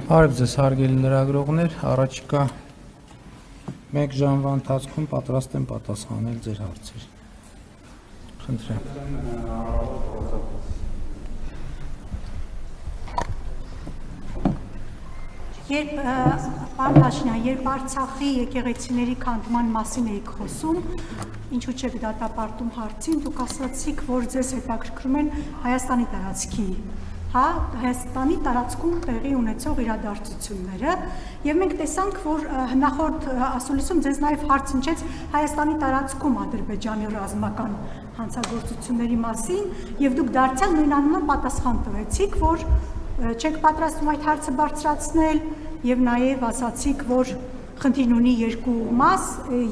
Բարև ձեզ հարգելի լրագրողներ, առաջիկա 1 ժամվա ընթացքում պատրաստ եմ պատասխանել ձեր հարցեր։ Խնդրեմ։ Պարոն Փաշինյան, երբ Արցախի եկեղեցիների քանդման մասին էիք խոսում, ինչու չեք դատապարտում հարցին, դուք ասացիք, որ ձեզ հետաքրքրում են Հայաստանի տարածքի, Հայաստանի տարածքում տեղի ունեցող իրադարձությունները, եւ մենք տեսանք, որ նախորդ ասուլիսում ձեզ նաեւ հարց հնչեց Հայաստանի տարածքում Ադրբեջանի ռազմական հանցագործությունների մասին, եւ դուք դարձյալ նույնանուն պատասխան տվեցիք, որ չեք պատրաստվում այդ հարցը բարձրացնել եւ նաեւ ասացիք, որ խնդիրն ունի երկու մաս,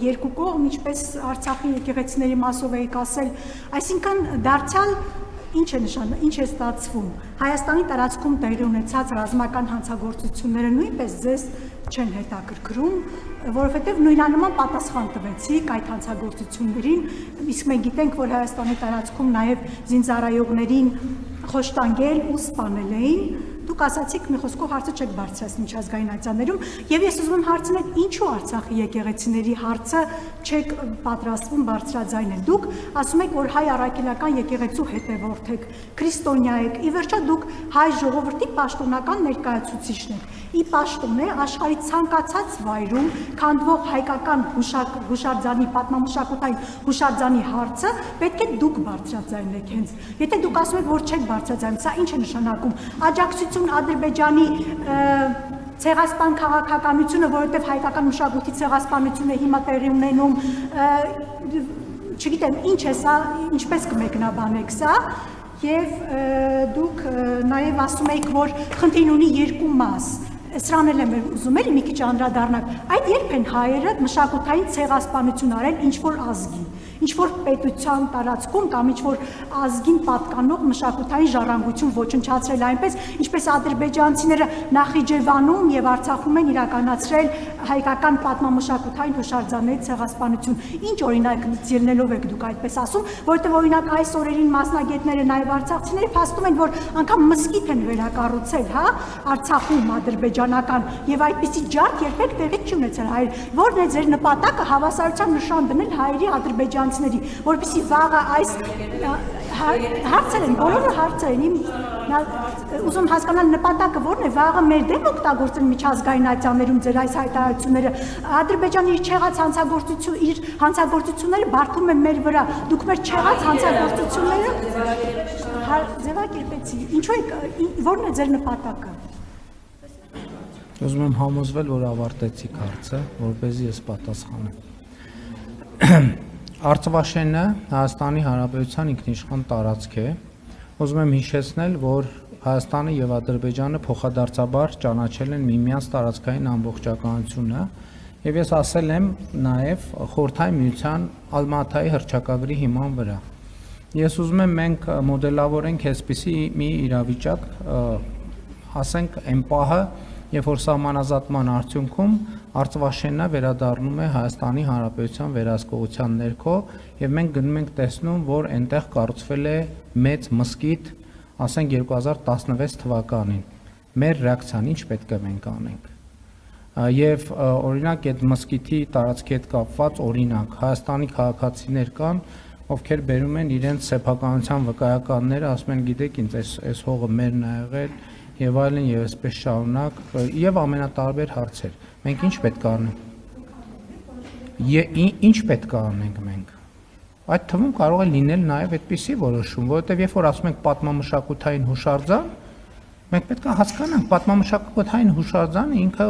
երկու կողմ, ինչպես Արցախի եկեղեցիների մասով եք ասել, այսինքն դարձյալ ինչ է նշանակում, ինչ է ստացվում։ Հայաստանի տարածքում տեղի ունեցած ռազմական հանցագործությունները նույնպես ձեզ չեն հետաքրքրում, որովհետև նույնանման պատասխան տվեցիք այդ հանցագործություններին, իսկ մենք գիտենք, որ Հայաստանի տարածքում նաև զինծառայողներին խոշտանգել ու սպանել էին, դուք ասացիք մի խոսքով հարցը չեք բարձրացնում միջազգային այցաններում, եւ ես ուզում եմ հարցնել, ինչու Արցախի եկեղեցիների հարցը չեք պատրաստվում բարձրաձայնել։ Դուք ասում եք, որ հայ առաքելական եկեղեցու հետևորդ եք, քրիստոնյա եք, ի վերջո դուք հայ ժողովրդի պաշտոնական ներկայացուցիչն եք։ Ի պաշտոն է աշխարհի ցանկացած վայրում քանդվող հայկական հուշարձանի պատմամշակութային հուշարձանի հարցը պետք է դուք բարձրաձայնեք հենց։ Եթե դուք ասում եք, որ չեք բարձրաձայնում, սա ինչ է նշանակում։ Աջակցություն Ադրբեջանի ցեղասպան քաղաքականությունը, որովհետև հայկական մշակույթի ցեղասպանությունը հիմա տեղի ունենում, չգիտեմ, ինչ է սա, ինչպես կմեկնաբանեք սա, եւ դուք նաեւ ասում եք, որ խնդիրն ունի երկու մաս։ Սրան էլ եմ ուզում էլի մի քիչ անդրադառնալ։ Այդ երբ են հայերը մշակութային ցեղասպանություն արել ինչ-որ ազգի, ինչ-որ պետության տարածքում կամ ինչ-որ ազգին պատկանող մշակութային ժառանգություն ոչնչացրել այնպես, ինչպես ադրբեջանցիները Նախիջևանում եւ Արցախում են իրականացրել հայկական պատմամշակութային հուշարձանների ցեղասպանություն։ Ինչ օրինակ ելնելով եք դուք այդպես ասում, որովհետեւ օրինակ այս օրերին մասնագետները նաեւ արցախցիները փաստում են, որ անգամ մզկիթ են վերակառուցել, Արցախում ադրբեջանական եւ այդպիսի ջարդ երբեք տեղի չի ունեցել հայեր։ Որն է ձեր նպատակը հավասարության նշան դնել հայերի ադրբեջանցիների, որպեսզի վաղը այս հարցեր են, բոլորը հարցեր են, ուզում հասկանալ նպատակը որն է, վաղը մեր դեմ օգտագործել միջազգային այցաններում ձեր այս հայտարարությունները, Ադրբեջանը իր չեղած հանցագործությունները բարդում է մեր վրա, դուք մեր չեղած հանցագործությունները ձևակերպեցի, ինչու եք, որն է ձեր նպատակը։ Ուզում եմ համոզվել, որ ավարտեցիք հարցը, որպեսզի ես պատասխանեմ։ Արցվաշենը Հայաստանի Հանրապետության ինքնիշխան տարածք է։ Ուզում եմ հիշեցնել, որ Հայաստանը եւ Ադրբեջանը փոխադարձաբար ճանաչել են միմյանց տարածքային ամբողջականությունը, եւ ես ասել եմ նաեւ Խորհրդային Միության Ալմատայի հռչակագրի հիման վրա։ Ես ուզում եմ մենք մոդելավորենք այսպիսի մի իրավիճակ, ասենք այն պահը, երբ որ սահմանազատման արդյունքում Արցվաշենը վերադառնում է Հայաստանի Հանրապետության վերահսկողության ներքո եւ մենք գնում ենք տեսնում, որ այնտեղ կառուցվել է մեծ մզկիթ, ասենք 2016 թվականին։ Մեր ռեակցիան ինչ պետք է մենք անենք։ Եվ օրինակ այդ մզկիթի տարածքի հետ կապված օրինակ Հայաստանի քաղաքացիներ կան, ովքեր բերում են իրենց սեփականության վկայականները, ասում են, գիտեք, ինձ այս հողը մերն է եղել եւ այլն եւ այսպես շարունակ եւ ամենատարբեր հարցեր։ Մենք ինչ պետք է անենք։ Ինչ պետք է անենք մենք։ Այդ թվում կարող է լինել նաեւ այդպիսի որոշում, որովհետեւ երբ որ ասում ենք պատմամշակութային հուշարձան, մենք պետք է հասկանանք պատմամշակութային հուշարձանը ինքը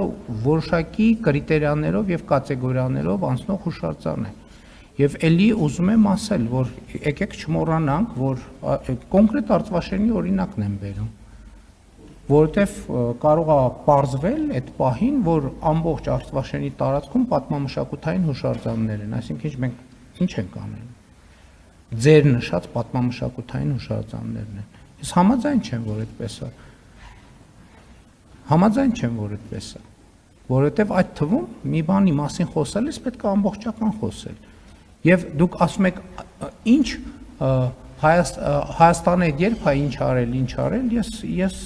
որոշակի կրիտերիաներով եւ կատեգորիաներով անցնող հուշարձան է։ Եվ ելի ուզում եմ ասել, որ եկեք չմոռանանք, որ կոնկրետ Արցվաշենի օրինակն եմ բերում, որովհետև կարող է պարզվել այդ պահին, որ ամբողջ Արցվաշենի տարածքում պատմամշակութային հուշարձաններ են, այսինքն մենք ինչ ենք անել։ Ձեր նշած պատմամշակութային հուշարձաններն են։ Ես համաձայն չեմ, որ այդպես է։ Համաձայն չեմ, որ այդպես է, որովհետև այդ թվում մի բանի մասին խոսելիս պետք է ամբողջական խոսել։ Եվ դուք ասում եք, ինչ Հայաստանը երբ է ինչ արել, ես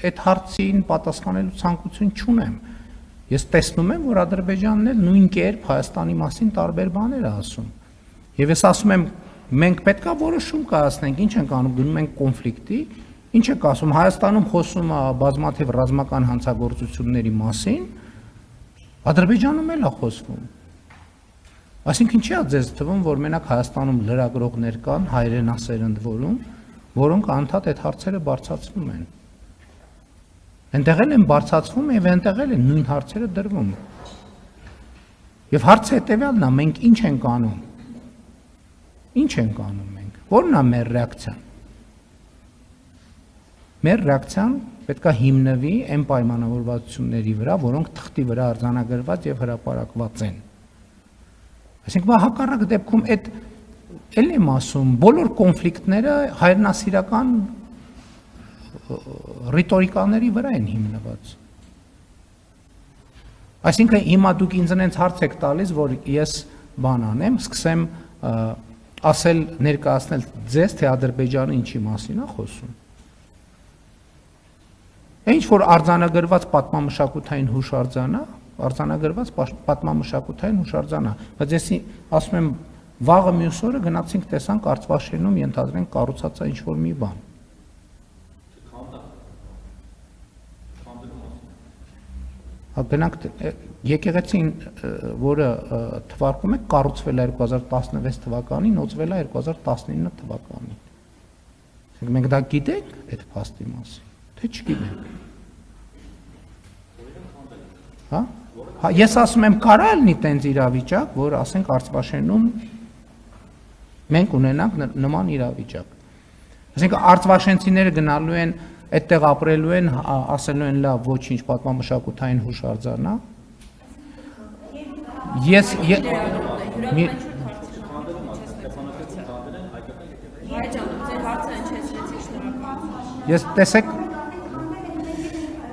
այդ հարցին պատասխանելու ցանկություն չունեմ։ Ես տեսնում եմ, որ Ադրբեջանն էլ նույն կերպ Հայաստանի մասին տարբեր բաներ է ասում։ Եվ ես ասում եմ, մենք պետքա որոշում կայացնենք, ինչ ենք անում, գնում ենք կոնֆլիկտի, ինչ եք ասում, Հայաստանում խոսում է բազմաթիվ ռազմական հանցագործությունների մասին, Ադրբեջանում էլ է խոսվում։ Այսինքն չի ձեզ թվում, որ մենակ Հայաստանում լրագրողներ կան, հայրենասերնդվորում, որոնք անդադ այդ հարցերը բարձրացնում են։ Այնտեղ են բարձրացվում եւ այնտեղ են նույն հարցերը դրվում։ Եվ հարցը հետեւյալն է, մենք ինչ ենք անում։ Ինչ ենք անում մենք։ Որն է մեր ռեակցիան։ Մեր ռեակցիան պետք է հիմնվի այն պայմանավորվածությունների վրա, որոնք թղթի վրա արձանագրված եւ հրապարակված են։ Այսինքն հակառակ դեպքում այդ էլ եմ ասում, բոլոր կոնֆլիկտները հայրենասիրական ռիտորիկաների վրա են հիմնված։ Այսինքն հիմա դուք ինձ այնց հարց եք տալիս, որ ես բան անեմ, սկսեմ ասել ներկայացնել ձեզ, թե Ադրբեջանը ինչի մասին է խոսում։ Ինչ որ արձանագրված պատմամշակութային հուշարձան է, արձանագրված պատմամշակութային հուշարձան է, բայց ես ասում եմ վաղը մյուս օրը գնացինք տեսանք Արցվաշենում ենթադրենք կառուցած է ինչ-որ մի բան։ Գնանք եկեղեցին, որը թվարկում է կառուցվել է 2016 թվականին, նոծվել է 2019 թվականին։ Մենք դա գիտենք այդ փաստի մասին, թե չգիտենք։ Հա, ես ասում եմ կարա լինի տենց իրավիճակ, որ ասենք Արցվաշենում մենք ունենանք նման իրավիճակ։ Այսինքն արցվաշենցիները գնալու են այդտեղ ապրելու են, ասելու են լավ, ոչինչ պատմամշակութային հուշարձան է։ Ես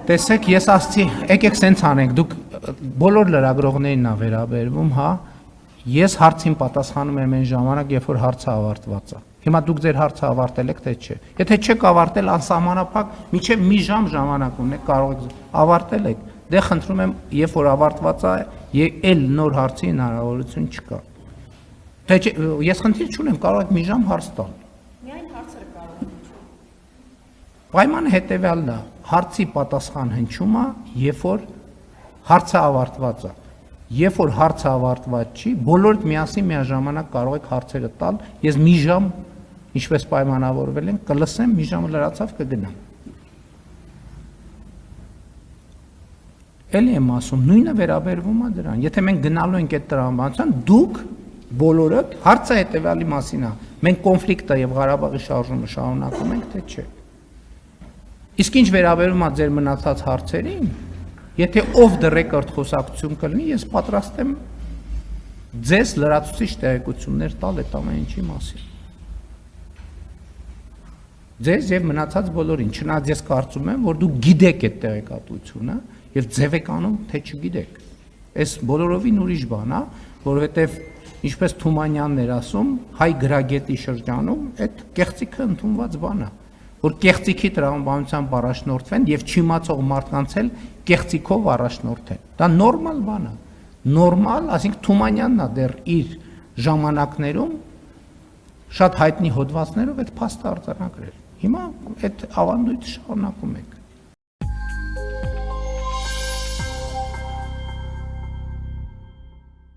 տեսեք, ես ասացի, եկեք սենց անենք, դուք բոլոր լրագրողներին ա վերաբերվում, հա, ես հարցին պատասխանում եմ այն ժամանակ, երբ որ հարցը ավարտված է։ Հիմա դուք ձեր հարցը ավարտել եք, թե չէ։ Եթե չեք ավարտել անսահմանափակ, մինչև մի ժամ ժամանակ ունեք, կարող եք ավարտել եք։ Դե խնդրում եմ, երբ որ ավարտված է, էլ նոր հարցի հնարավորություն չկա։ Թե ես խնդիր չունեմ, կարող եք մի ժամ հարց տալ։ Միայն հարցերը կարող եք։ Պայմանը հետևյալն է, հարցի պատասխան հնչում է, երբ որ հարցը ավարտված է։ Երբ որ հարցը ավարտված չի, բոլորդ միասին միաժամանակ կարող եք հարցերը տալ, ես մի ժամ, ինչպես պայմանավորվել ենք, կլսեմ, մի ժամը լրացավ կգնամ։ Էլի եմ ասում, նույնը վերաբերվում է դրան, եթե մենք գնալու ենք այդ տրամաբանության, դուք բոլորդ հարցը հետևյալի մասին է, մենք կոնֆլիկտը եւ Ղարաբաղի շարժումը շարունակում ենք, թե չէ։ Իսկ ինչ վերաբերում է ձեր մնացած հարցերին, եթե off the record խոսակցություն կլինի, ես պատրաստ եմ ձեզ լրացուցիչ տեղեկություններ տալ այդ ամեն ինչի մասին։ Ձեզ եւ մնացած բոլորին, չնայած ես կարծում եմ, որ դուք գիտեք այդ տեղեկատվությունը եւ ձև եք անում, թե չգիտեք։ Այս բոլորովին ուրիշ բան է, որովհետեւ ինչպես Թումանյանն էր ասում, հայ գրագետի շրջանում այդ կեղծիքը ընդունված բան է, որ կեղծիքի տրամաբանությամբ առաջնորդվեն եւ չիմացող մարդկանց էլ կեղծիքով առաջնորդեն։ Դա նորմալ բան է։ Նորմալ, ասենք Թումանյանն է դեռ իր ժամանակներում շատ հայտնի հոդվածներով այդ փաստը արձանագրել։ Հիմա այդ ավանդույթը շարունակում եք։